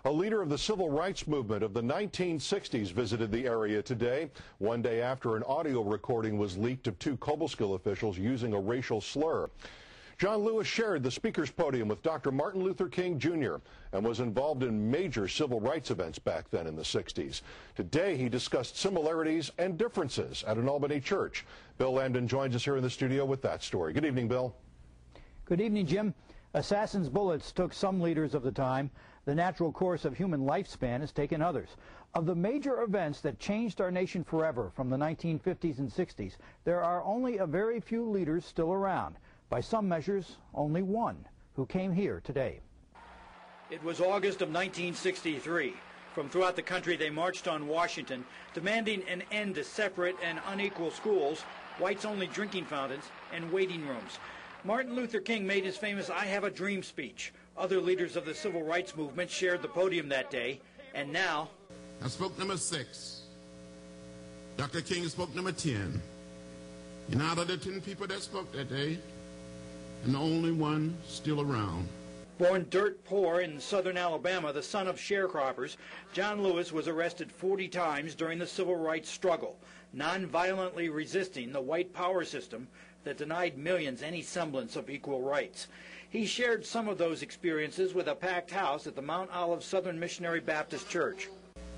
A leader of the civil rights movement of the 1960s visited the area today, one day after an audio recording was leaked of two Cobleskill officials using a racial slur. John Lewis shared the speaker's podium with Dr. Martin Luther King Jr. and was involved in major civil rights events back then in the 60s. Today, he discussed similarities and differences at an Albany church. Bill Lambden joins us here in the studio with that story. Good evening, Bill. Good evening, Jim. Assassin's bullets took some leaders of the time. The natural course of human lifespan has taken others. Of the major events that changed our nation forever from the 1950s and 60s, there are only a very few leaders still around. By some measures, only one, who came here today. It was August of 1963. From throughout the country, they marched on Washington, demanding an end to separate and unequal schools, whites-only drinking fountains, and waiting rooms. Martin Luther King made his famous I Have a Dream speech. Other leaders of the civil rights movement shared the podium that day, and now... I spoke number 6. Dr. King spoke number 10. And out of the 10 people that spoke that day, and the only one still around. Born dirt poor in southern Alabama, the son of sharecroppers, John Lewis was arrested 40 times during the civil rights struggle, non-violently resisting the white power system that denied millions any semblance of equal rights. He shared some of those experiences with a packed house at the Mount Olive Southern Missionary Baptist Church.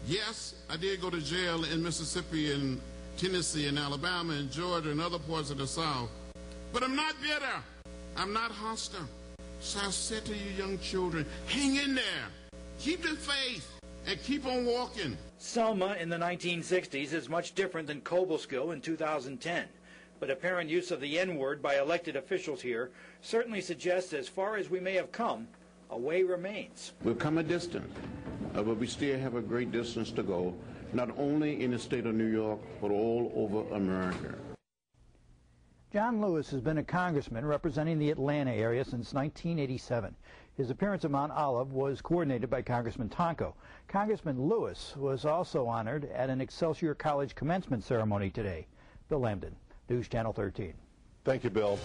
Yes, I did go to jail in Mississippi and Tennessee and Alabama and Georgia and other parts of the South, but I'm not bitter. I'm not hostile. So I said to you young children, hang in there, keep the faith, and keep on walking. Selma in the 1960s is much different than Cobleskill in 2010. But apparent use of the N-word by elected officials here certainly suggests as far as we may have come, a way remains. We've come a distance, but we still have a great distance to go, not only in the state of New York, but all over America. John Lewis has been a congressman representing the Atlanta area since 1987. His appearance at Mount Olive was coordinated by Congressman Tonko. Congressman Lewis was also honored at an Excelsior College commencement ceremony today. Bill Lambden, News Channel 13. Thank you, Bill.